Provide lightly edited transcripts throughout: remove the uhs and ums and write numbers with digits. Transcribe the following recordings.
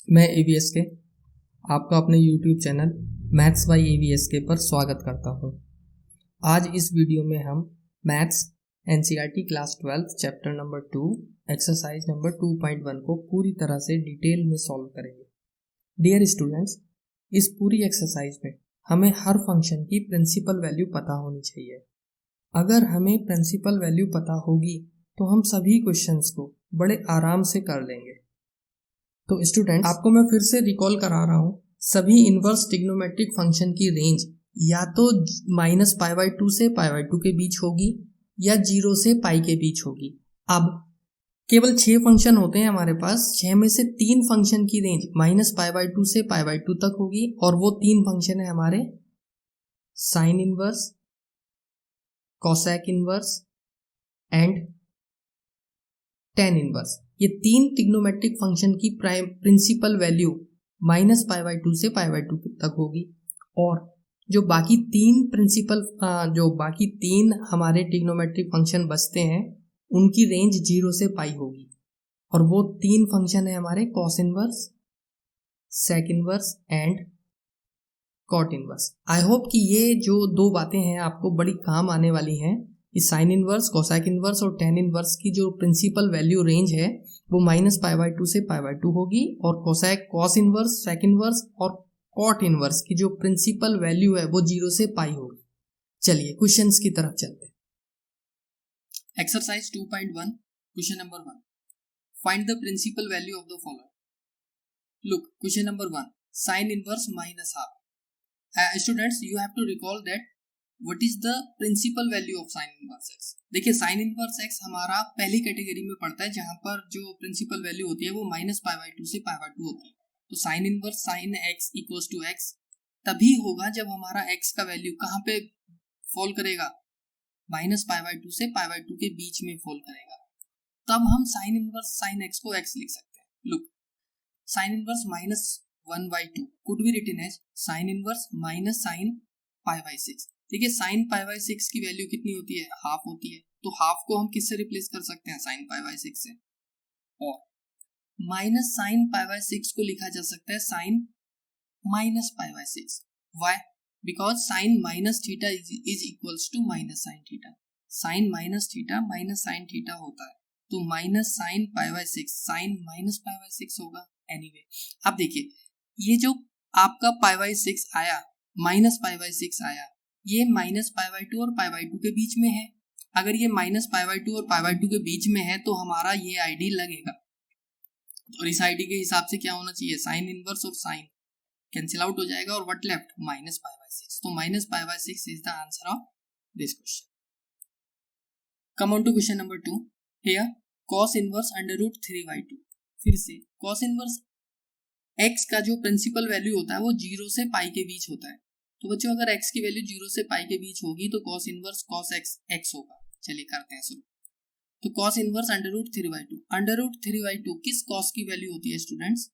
मैं AVS के आपका अपने YouTube channel maths by AVS के पर स्वागत करता हूं। आज इस वीडियो में हम maths NCERT class 12 chapter number 2 exercise number 2.1 को पूरी तरह से डिटेल में सॉल्व करेंगे। डियर स्टूडेंट्स, इस पूरी एक्सरसाइज में हमें हर फंक्शन की प्रिंसिपल वैल्यू पता होनी चाहिए। अगर हमें प्रिंसिपल वैल्यू पता होगी तो हम सभी क्वेश्चंस को बड़े आराम से कर लेंगे। तो स्टूडेंट्स, आपको मैं फिर से रिकॉल करा रहा हूँ, सभी इन्वर्स ट्रिग्नोमेट्रिक फंक्शन की रेंज या तो -π/2 से π/2 के बीच होगी या 0 से पाई के बीच होगी। अब केवल 6 फंक्शन होते हैं हमारे पास, 6 में से 3 फंक्शन की रेंज -π/2 से π/2 तक होगी और वो 3 फंक्शन है हमारे sine inverse, cosec inverse and tan inverse. ये 3 ट्रिग्नोमेट्रिक फंक्शन की प्रिंसिपल वैल्यू -π/2 से π/2 तक होगी और जो बाकी 3 हमारे ट्रिग्नोमेट्रिक फंक्शन बचते हैं उनकी रेंज 0 से पाई होगी और वो 3 फंक्शन है हमारे cos inverse, sec inverse and cot inverse. I hope कि ये जो 2 बातें हैं आपको बड़ी काम आने वाली हैं। इस साइन इनवर्स, कोसेक इनवर्स और टेन इनवर्स की जो प्रिंसिपल वैल्यू रेंज है वो -π/2 से π/2 होगी और कॉस इनवर्स, सेक इनवर्स और कॉट इनवर्स की जो प्रिंसिपल वैल्यू है वो 0 से पाई होगी। चलिए क्वेश्चंस की तरफ चलते हैं। Exercise 2.1 question number 1, find the principal value of the following. Look, question number 1, sine inverse minus half. Students, you have to recall that what is the principal value of sine inverse x. देखिए, sine inverse x हमारा पहली category में पड़ता है जहां पर जो principal value होती है वो -π/2 से π/2 होती है। तो sine inverse sine x equals to x तभी होगा जब हमारा एक्स का वैल्यू कहाँ पे फॉल करेगा, -π/2 से π/2 के बीच में फॉल करेगा। तब हम साइन इनवर्स साइन एक्स को एक्स लिख सकते हैं। Look, sine inverse -1/2 could be written as sine inverse minus sine π/6। देखिए, साइन π/6 की वैल्यू कितनी होती है, हाफ होती है। तो हाफ को हम किससे रिप्लेस कर सकते हैं, साइन π/6 से। और माइनस साइन π/6 को लिखा जा सकता है sine minus π/6। Why? Because sine minus theta is equals to minus sine theta. Sine minus theta minus sine theta होता है, तो माइनस साइन π/6 साइन माइनस π/6 होगा। एनीवे, अब देखिए, ये जो आपका π/6 आया, माइनस π/6 आया, ये -π/2 और π/2 के बीच में है। अगर ये -π/2 और π/2 के बीच में है तो हमारा ये आईडी लगेगा और इस आईडी के हिसाब से क्या होना चाहिए, साइन इनवर्स और साइन कैंसिल आउट हो जाएगा और व्हाट लेफ्ट, -π/6। तो -π/6 is the answer of this question. Come on to question number 2। Here cos inverse √3/2। फिर से cos इनवर्स x का जो प्रिंसिपल वैल्यू होता है वो 0 से पाई के बीच होता है। तो बच्चों, अगर x की वैल्यू 0 से पाई के बीच होगी तो cos इनवर्स cos x होगा। चलिए करते हैं शुरू। तो cos इनवर्स √3/2, √3/2 किस cos की वैल्यू होती है स्टूडेंट्स,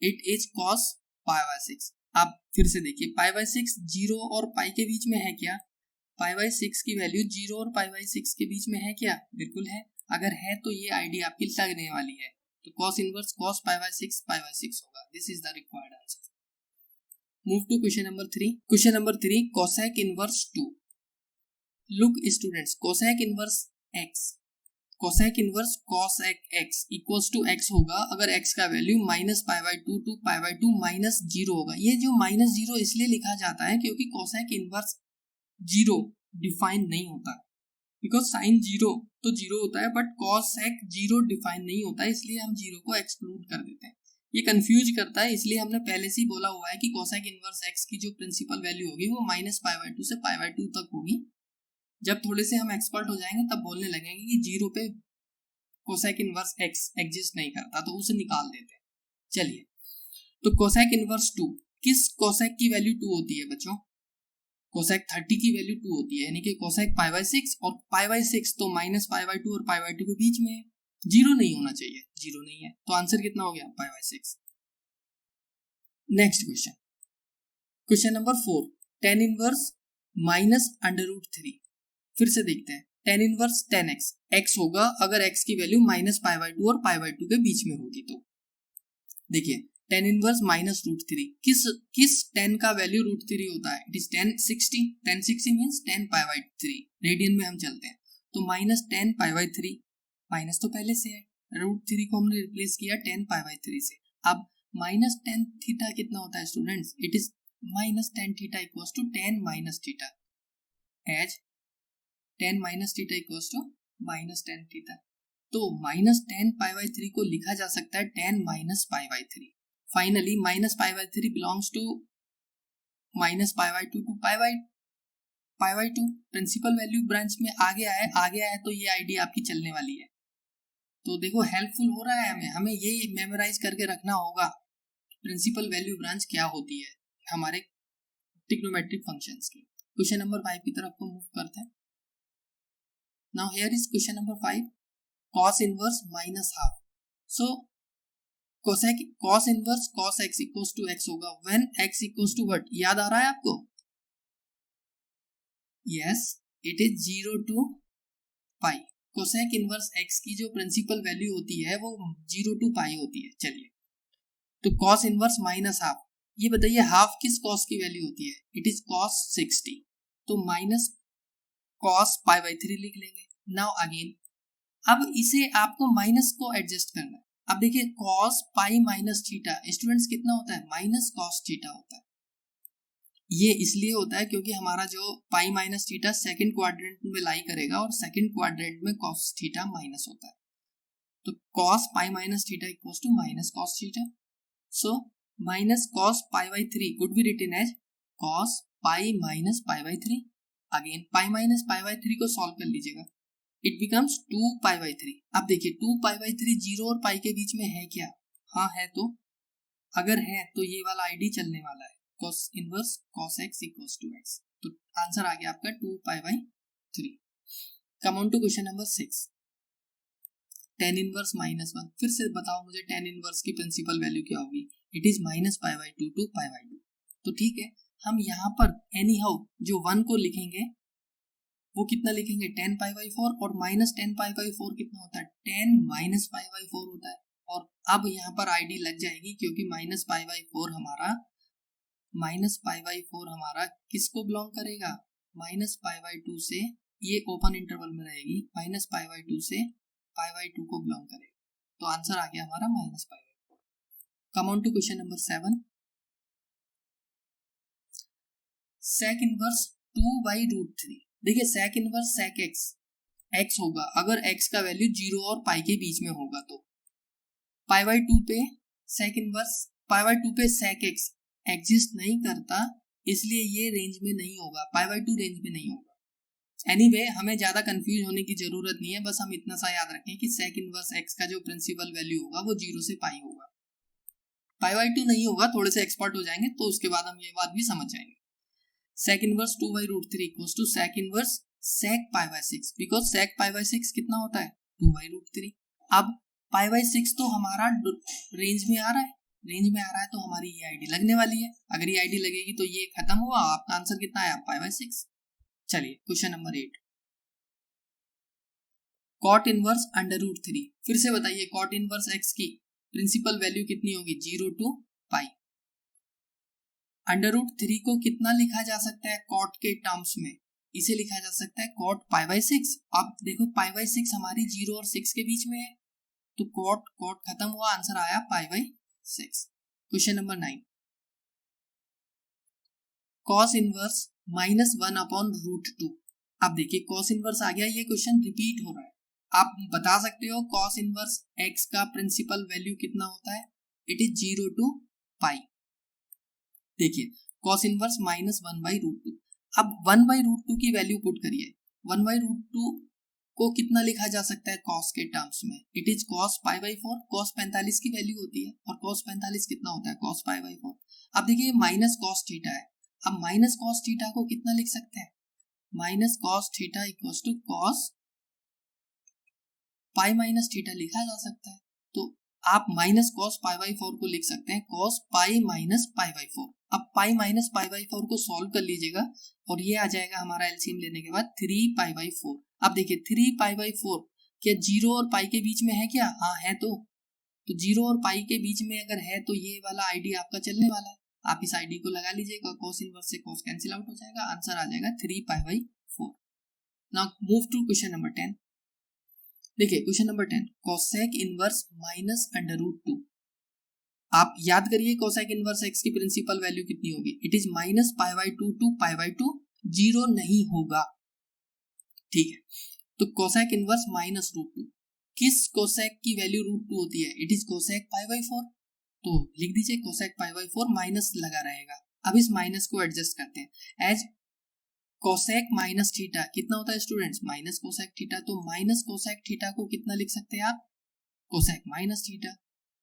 इट इज cos π/6। आप फिर से देखिए, π/6 0 और पाई के बीच में है क्या, π/6 की वैल्यू 0 और π/6 के बीच में है क्या, बिल्कुल है। अगर है तो ये आईडी आपकी लगने वाली है, तो cos इनवर्स cos π/6 π/6 होगा। This is the required answer. Move to question number 3। Question number 3, cosec inverse 2। Look students, cosec inverse x, cosec inverse cosec x equals to x होगा अगर x का वैल्यू -π/2 टू π/2 -0 होगा। ये जो -0 इसलिए लिखा जाता है क्योंकि cosec इनवर्स 0 डिफाइन नहीं होता, बिकॉज साइन 0 तो 0 होता है बट cosec 0 डिफाइन नहीं होता है, इसलिए हम 0 को एक्सक्लूड कर देते हैं। ये कंफ्यूज करता है, इसलिए हमने पहले से ही बोला हुआ है कि cosec इनवर्स x की जो प्रिंसिपल वैल्यू होगी वो -π/2 से π/2 तक होगी। जब थोड़े से हम एक्सपर्ट हो जाएंगे तब बोलने लगेंगे कि 0 पे cosec इनवर्स x एग्जिस्ट नहीं करता, तो उसे निकाल देते हैं। चलिए, तो cosec इनवर्स 2, किस cosec की वैल्यू 2 होती है बच्चों, cosec 30 की वैल्यू 2 होती है, यानी कि cosec π/6 और π/6 तो -π/2 और π/2 के बीच में है, 0 नहीं होना चाहिए, 0 नहीं है, तो आंसर कितना हो गया, π/6। Next question, question number 4, tan inverse -√3। फिर से देखते हैं, tan inverse tan x, x होगा अगर x की वैल्यू -π/2 और π/2 के बीच में होगी। तो देखिए, tan inverse minus root three, किस टेन का वैल्यू रूट थ्री होता है? It is 1060 means 10 pi by three, radian में हम चलते हैं तो minus 10 pi by three, minus तो पहले से है, रूट थ्री को हमने रिप्लेस किया 10 पाई बाई थ्री से। अब माइनस 10 थीटा कितना होता है students? It is minus 10 theta equals to 10 minus theta, as 10 minus theta equals to minus 10 theta. तो माइनस 10 पाई बाई थ्री को लिखा जा सकता है 10 minus pi by three. Finally minus pi by three belongs to minus pi by two to pi by two. Principal value branch में आगे आया तो ये आईडी आपकी चलने वाली है। तो देखो हेल्पफुल हो रहा है, हमें ये मेमोराइज करके रखना होगा प्रिंसिपल वैल्यू ब्रांच क्या होती है हमारे ट्रिग्नोमेट्रिक फंक्शंस की। क्वेश्चन नंबर 5 की तरफ को मूव करते हैं। Now here is question number 5, cos inverse minus half. So cos inverse cos x equals to x होगा when x equals to what? याद आ रहा है आपको? Yes, it is 0 to pi. Cosec inverse x की जो प्रिंसिपल वैल्यू होती है वो 0 टू पाई होती है। चलिए, तो cos इनवर्स माइनस हाफ, ये बताइए हाफ किस cos की वैल्यू होती है? इट इज cos 60, तो minus cos pi by three लिख लेंगे। नाउ अगेन, अब इसे आपको माइनस को एडजस्ट करना है। अब देखिए cos pi minus theta students कितना होता है? माइनस cos थीटा होता है। ये इसलिए होता है क्योंकि हमारा जो pi minus theta second quadrant में लाई करेगा और सेकंड क्वाड्रेंट में cos थीटा माइनस होता है। तो cos pi minus theta equals to minus cos theta. So minus cos pi by three could be written as cos pi minus pi by three. Again pi minus pi by three को solve कर लीजिएगा, it becomes 2 pi by three. अब देखिए 2 pi by three zero और पाई के बीच में है क्या? हाँ है, तो अगर है तो ये वाला आईडी चलने वाला है, cos inverse cos x equals to x। तो आंसर आ गया आपका 2 pi by three. Come on to question number 6, tan inverse minus one. फिर से बताओ मुझे tan इनवर्स की प्रिंसिपल वैल्यू क्या होगी? It is minus pi by two to pi by two. तो ठीक है, हम यहाँ पर एनी हाउ जो 1 को लिखेंगे वो कितना लिखेंगे? 10 पाई बाई 4, और माइनस 10 पाई बाई 4 कितना होता है? 10 माइनस पाई बाई 4 होता है। और अब यहाँ पर आईडी लग जाएगी क्योंकि माइनस पाई बाई 4 हमारा किसको बिलोंग करेगा? माइनस पाई बाई 2 से, ये ओपन इंटरवल में रहेगी, माइनस पाई बाई 2 से पाई बाई 2 को बिलोंग करेगा। तो आंसर आ गया हमारा minus pi by 4। Come on to question number 7, sec inverse 2 by root three. देखिए सेक इनवर्स सेक एक्स होगा अगर x का वैल्यू 0 और पाई के बीच में होगा। तो पाई बाई 2 पे सेक इनवर्स पाई बाई 2 पे सेक एक्स एग्जिस्ट नहीं करता, इसलिए ये रेंज में नहीं होगा, पाई बाई 2 रेंज में नहीं होगा। एनीवे, हमें ज्यादा कंफ्यूज होने की जरूरत नहीं है, बस हम इतना सा याद रखें कि सेक इनवर्स x का जो प्रिंसिपल वैल्यू होगा वो 0 से पाई होगा, पाई बाई 2 नहीं होगा। थोड़े से एक्सपर्ट हो जाएंगे तो उसके बाद हम ये बात भी समझ जाएंगे। Sec inverse 2 by root three equals to sec inverse sec pi by 6, because sec pi by 6 कितना होता है? 2 बाई रूट थ्री। अब पाई बाई 6 तो हमारा रेंज में आ रहा है, तो हमारी ये आईडी लगने वाली है। अगर ये आईडी लगेगी तो ये खत्म हुआ, आपका आंसर कितना है? Pi by 6। चलिए question number 8, cot inverse under root three. फिर से बताइए कॉट इनवर्स एक्स की प्रिंसिपल वैल्यू कितनी होगी? 0 to pi. Under root three को कितना लिखा जा सकता है कॉट के टर्म्स में? इसे लिखा जा सकता है कॉट पाई बाई 6। अब देखो पाई बाई 6 हमारी 0 और 6 के बीच में है, तो कॉट खत्म हुआ, आंसर आया pi by 6। Question number 9, cos inverse minus 1 upon root 2। अब देखिए कॉस इनवर्स आ गया, ये क्वेश्चन रिपीट हो रहा है। आप बता सकते हो कॉस इनवर्स एक्स का प्रिंसिपल वैल्यू कितना होता है? It is 0 to pi. देखिए cos inverse minus 1 by root two. अब 1 बाई रूट टू की वैल्यू पुट करिए। 1 बाई रूट टू को कितना लिखा जा सकता है cos के टर्म्स में? It is cos pi by 4। cos 45 की वैल्यू होती है, और cos 45 कितना होता है? cos pi by 4। अब देखिए माइनस cos थीटा है, अब माइनस cos थीटा को कितना लिख सकते हैं? Minus cos theta equals to cos pi minus theta लिखा जा सकता है। तो आप माइनस cos पाई बाई 4 को लिख सकते हैं cos pi minus pi by 4। अब पाई माइनस पाई बाई 4 को सॉल्व कर लीजिएगा और ये आ जाएगा हमारा एलसीएम लेने के बाद 3 पाई बाई 4। अब देखिए 3 पाई बाई 4 क्या 0 और पाई के बीच में है क्या? हाँ है, तो तो 0 और पाई के बीच में अगर है तो ये वाला आईडी आपका चलने वाला है, आप इस आईडी को लगा लीजिएगा, cos इनवर्स से cos कैंसिल आउट हो जाएगा, आंसर आ जाएगा 3π/4। Now move to question number 10। देखिए question number 10, cosec inverse minus √2। आप याद करिए cosec इनवर्स x की प्रिंसिपल वैल्यू कितनी होगी, इट इज -π/2 टू π/2, 0 नहीं होगा, ठीक है। तो cosec इनवर्स -√2, किस cosec की वैल्यू √2 होती है, इट इज cosec π/4, तो लिख दीजिए cosec π/4, माइनस लगा रहेगा। अब इस माइनस को एडजस्ट करते हैं, एज cosec माइनस थीटा कितना होता है स्टूडेंट्स, माइनस cosec थीटा, तो माइनस cosec थीटा को कितना लिख सकते हैं आप, cosec माइनस थीटा,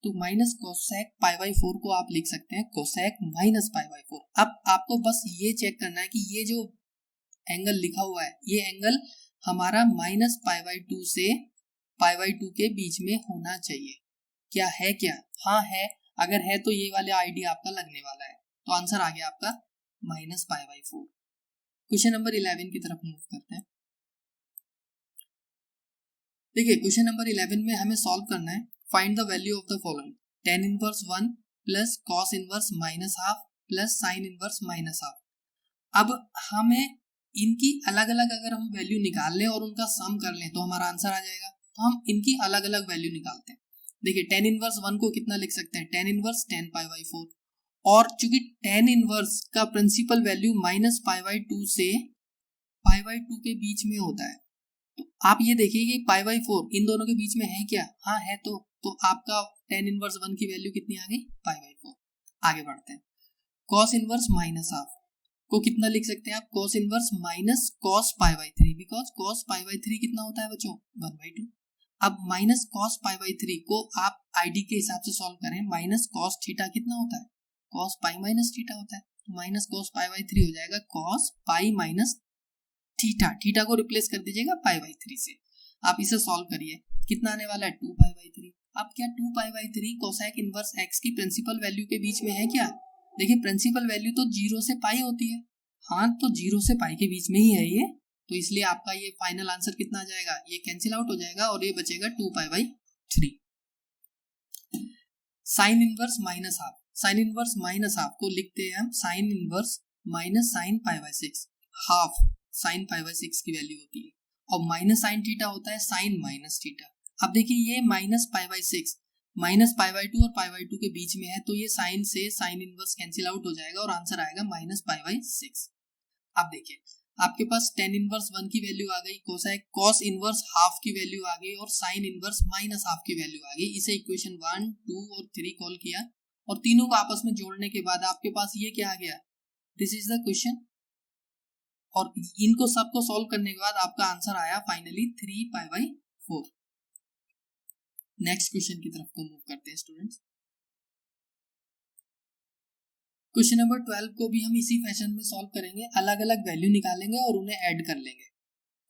तो माइनस cosec π/4 को आप लिख सकते हैं cosec माइनस π/4। अब आपको बस ये चेक करना है कि ये जो एंगल लिखा हुआ है, ये एंगल हमारा -π/2 से π/2 के बीच में होना चाहिए, क्या है, क्या हाँ है, अगर है तो ये वाला आईडी आपका लगने वाला है, तो आंसर आ गया आपका -π/4। क्वेश्चन नंबर 11 की तरफ मूव करते हैं। देखिए क्वेश्चन नंबर 11 में हमें सॉल्व करना है, find the value of the following, tan inverse 1 plus cos inverse -½ plus sin inverse -½ अब हमें इनकी अलग अलग अगर हम वैल्यू निकाल लें और उनका सम कर लें तो हमारा आंसर आ जाएगा, तो हम इनकी अलग अलग वैल्यू निकालते हैं। देखिए tan इनवर्स 1 को कितना लिख सकते हैं, tan इनवर्स 10π/4, और चूंकि tan इनवर्स का प्रिंसिपल वैल्यू -π/2 से π/2 के बीच में होता है, तो आप ये देखिए कि π/4 इन दोनों के बीच में है क्या, हाँ है, तो आपका tan इनवर्स 1 की वैल्यू कितनी आ गई, π/4। आगे बढ़ते हैं, cos इनवर्स -½ को कितना लिख सकते हैं आप, cos inverse minus cos π/3, because cos π/3 कितना होता है बच्चों, 1/2। अब माइनस cos π/3 को आप आईडी के हिसाब से सॉल्व करें, माइनस cos थीटा कितना होता है, cos π माइनस थीटा होता है, तो माइनस cos π/3 हो जाएगा cos π माइनस थीटा, थीटा को रिप्लेस कर दीजिएगा π/3 से, आप इसे सॉल्व करिए, कितना आने वाला है 2π/3। अब क्या 2π/3 cosec इनवर्स x की प्रिंसिपल वैल्यू के बीच में है क्या, देखिए प्रिंसिपल वैल्यू तो 0 से पाई होती है, हाँ तो 0 से पाई के बीच में ही है ये, तो इसलिए आपका ये फाइनल आंसर कितना आ जाएगा, ये कैंसिल आउट हो जाएगा और ये बचेगा 2π/3। साइन इनवर्स -½ साइन इनवर्स -½ को लिखते हैं हम sine inverse minus sine π/6, half sine π/6 की वैल्यू होती है, और माइनस साइन थीटा होता है साइन माइनस थीटा। अब देखिए ये -π/6 -π/2 और π/2 के बीच में है, तो ये साइन से साइन इनवर्स कैंसिल आउट हो जाएगा और आंसर आएगा -π/6। अब देखिए आपके पास tan इनवर्स 1 की वैल्यू आ गई, cos इनवर्स हाफ की वैल्यू आ गई और साइन इनवर्स -½ की वैल्यू आ गई। इसे इक्वेशन 1, 2 और 3 कॉल किया और तीनों को आपस में जोड़ने के बाद आपके पास ये क्या आ गया, दिस इज द क्वेश्चन, और इनको सबको सॉल्व करने के बाद आपका आंसर आया फाइनली 3π/4। नेक्स्ट क्वेश्चन की तरफ को मूव करते हैं स्टूडेंट्स। क्वेश्चन नंबर 12 को भी हम इसी फैशन में सॉल्व करेंगे, अलग अलग वैल्यू निकालेंगे और उन्हें ऐड कर लेंगे।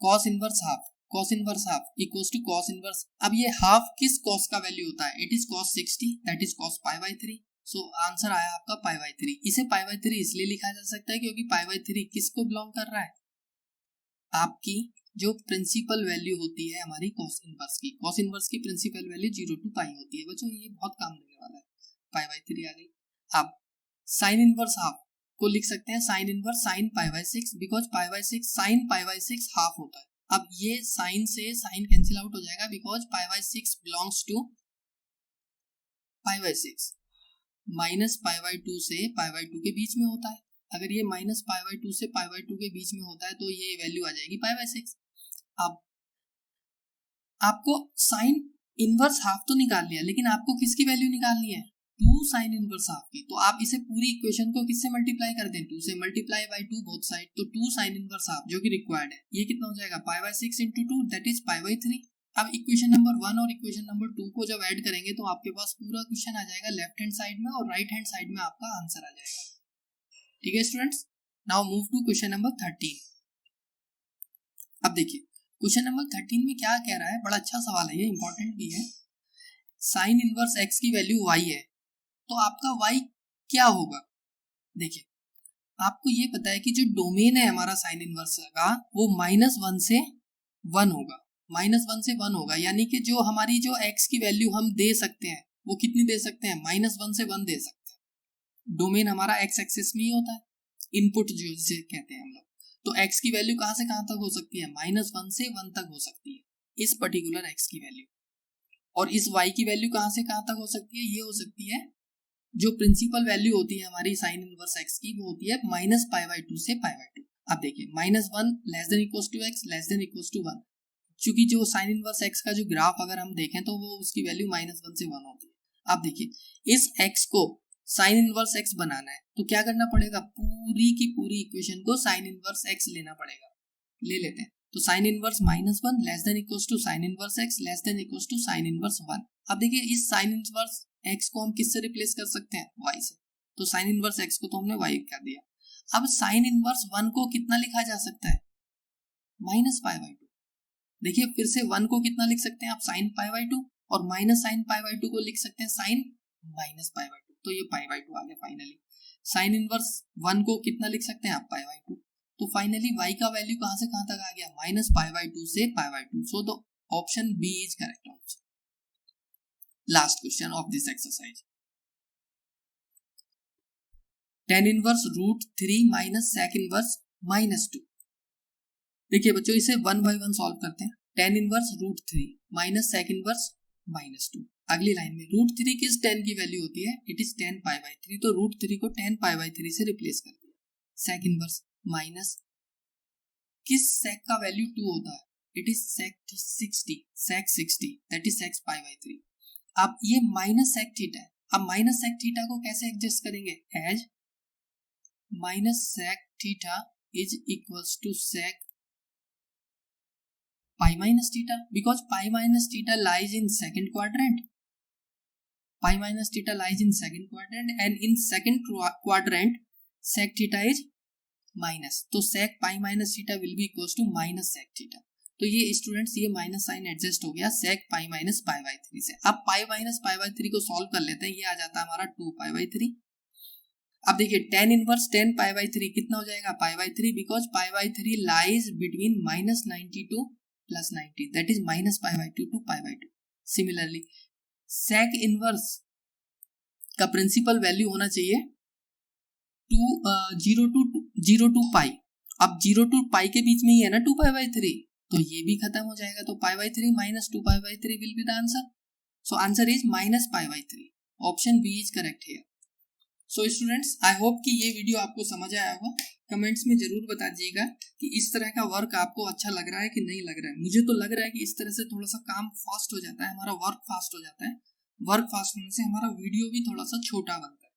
cos inverse half equals to cos inverse, अब ये हाफ किस cos का वैल्यू होता है, it is cos 60, that is cos π/3, so answer आया आपका π/3। इसे π/3 इसलिए लिखा जा सकता है क्योंकि π/3 किसको बिलोंग कर रहा है, आपकी जो प्रिंसिपल वैल्यू होती है हमारी cos इनवर्स की प्रिंसिपल वैल्यू 0 to π होती है बच्चों, ये बहुत काम देने वाला है, π/3 आ गई। अब साइन इनवर्स हाफ को लिख सकते हैं sine inverse sine π/6, because π/6 sine π/6 half होता है। अब ये साइन से साइन कैंसिल आउट हो जाएगा बिकॉज π/6 बिलोंग्स टू π/6, माइनस π/2 से π/2 के बीच में होता है, अगर ये माइनस π/2 से π/2 के बीच में होता है तो ये वैल्यू आ जाएगी π/6। अब आपको साइन इनवर्स हाफ तो निकाल लिया, लेकिन आपको किसकी वैल्यू निकालनी है, 2 साइन इनवर्स हाफ की, तो आप इसे पूरी इक्वेशन को किससे मल्टीप्लाई कर दें, 2 से मल्टीप्लाई बाय 2 बोथ साइड, तो 2 साइन इनवर्स हाफ जो कि रिक्वायर्ड है, ये कितना हो जाएगा π/6 into 2 दैट इज π/3। अब इक्वेशन नंबर 1 और इक्वेशन नंबर 2 को जब ऐड करेंगे तो आपके पास पूरा क्वेश्चन आ जाएगा लेफ्ट हैंड साइड में और राइट हैंड साइड में आपका आंसर आ जाएगा। ठीक है students, now move to question number 13। अब देखिए क्वेश्चन नंबर 13 में क्या कह रहा है, बड़ा अच्छा सवाल है, ये इंपॉर्टेंट भी है। साइन इनवर्स x की वैल्यू y है, तो आपका y क्या होगा। देखिए आपको ये पता है कि जो डोमेन है हमारा साइन इनवर्स का वो -1 से 1 होगा, -1 से 1 होगा, यानी कि जो हमारी जो x की वैल्यू हम दे सकते हैं वो कितनी दे सकते हैं, -1 से 1 दे सकते हैं। डोमेन हमारा एक्स एक्सिस में ही होता है, इनपुट जो जिसे कहते हैं हम लोग। तो एक्स की वैल्यू कहाँ से कहाँ तक हो सकती है, -1 से 1 तक हो सकती है इस पर्टिकुलर एक्स की वैल्यू। और इस y की वैल्यू कहाँ से कहाँ तक हो सकती है, ये हो सकती है जो प्रिंसिपल वैल्यू होती है हमारी साइन इनवर्स x की, वो होती है -π/2 से π/2। अब देखिए -1 < x < 1, क्योंकि जो साइन इनवर्स x का जो ग्राफ अगर हम देखें तो वो उसकी वैल्यू -1 से 1 होती है। अब देखिए इस x को साइन इनवर्स x बनाना है तो क्या करना पड़ेगा, पूरी की पूरी इक्वेशन को साइन इनवर्स x लेना पड़ेगा। ले लेते हैं, तो sine inverse -1 < sine inverse x sine inverse 1। अब देखिए इस साइन इनवर्स x को हम किससे रिप्लेस कर सकते हैं, y से। तो साइन इनवर्स x को तो हमने y कर दिया। अब साइन इनवर्स 1 को कितना लिखा जा सकता है, -π/2। देखिए फिर से 1 को कितना लिख सकते हैं आप, sin π/2, और sin π/2 को लिख सकते हैं sin -π/2। तो ये π/2 आ गया फाइनली। साइन इनवर्स 1 को कितना लिख सकते हैं आप, π/2। तो फाइनली y का वैल्यू कहां से कहां तक आ गया, -π/2 से π/2। So the option B is correct answer. Last question of this exercise, tan inverse √3 माइनस sec इनवर्स -2। देखिए बच्चों इसे 1 बाय 1 सॉल्व करते हैं। tan इनवर्स √3 माइनस sec इनवर्स -2। अगली लाइन में √3 किस tan की वैल्यू होती है, इट इज tan π/3। तो √3 को tan π/3 से रिप्लेस कर दिया। sec इनवर्स माइनस किस sec का वैल्यू 2 होता है, it is sec 60 that is sec π/3। अब ये माइनस sec थीटा है। अब माइनस sec थीटा को कैसे एडजस्ट करेंगे, as minus sec theta is equals to sec pi minus theta, because pi minus theta lies in second quadrant. Pi minus theta lies in second quadrant, and in second quadrant sec theta is minus. तो sec pi minus theta will be equals to minus sec theta. तो ये students ये minus sign adjust हो गया sec pi minus π/3 से। अब pi minus π/3 को solve कर लेते हैं, ये आ जाता है हमारा 2π/3। अब देखिए tan इनवर्स tan π/3 कितना हो जाएगा, π/3, because π/3 lies between -90 to +90, that is -π/2 to π/2। Similarly sec inverse का प्रिंसिपल वैल्यू होना चाहिए 0 to π। अब 0 to π के बीच में ही है ना 2π/3, तो ये भी खत्म हो जाएगा। तो π/3 minus 2π/3 will be the answer. So answer is -π/3। Option B is correct here. So students I hope कि ये वीडियो आपको समझ आया होगा। कमेंट्स में जरूर बता दीजिएगा कि इस तरह का वर्क आपको अच्छा लग रहा है कि नहीं लग रहा है। मुझे तो लग रहा है कि इस तरह से थोड़ा सा काम फास्ट हो जाता है, हमारा वर्क फास्ट हो जाता है। वर्क फास्ट होने से हमारा वीडियो भी थोड़ा सा छोटा बनता है।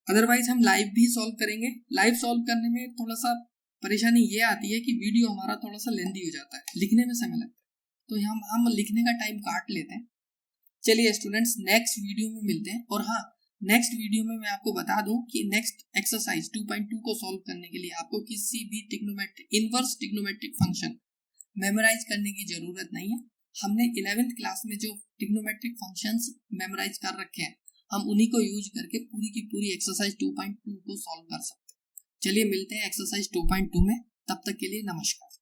अदरवाइज हम लाइव भी सॉल्व करेंगे। लाइव सॉल्व करने में थोड़ा सा परेशानी ये आती है कि वीडियो हमारा थोड़ा सा लेंदी हो जाता है, लिखने में समय लगता है, तो हम लिखने का टाइम काट लेते हैं। चलिए स्टूडेंट्स नेक्स्ट वीडियो में मिलते हैं। और हाँ, नेक्स्ट वीडियो में मैं आपको बता दूं कि नेक्स्ट एक्सरसाइज 2.2 को सॉल्व करने के लिए आपको किसी भी इनवर्स ट्रिग्नोमेट्रिक फंक्शन मेमोराइज करने की जरूरत नहीं है। हमने 11th क्लास में जो ट्रिग्नोमेट्रिक फंक्शंस मेमोराइज कर रखे हैं, हम उन्हीं को यूज करके पूरी की पूरी एक्सरसाइज 2.2 को सॉल्व कर सकते हैं। चलिए मिलते हैं एक्सरसाइज 2.2 में, तब तक के लिए नमस्कार।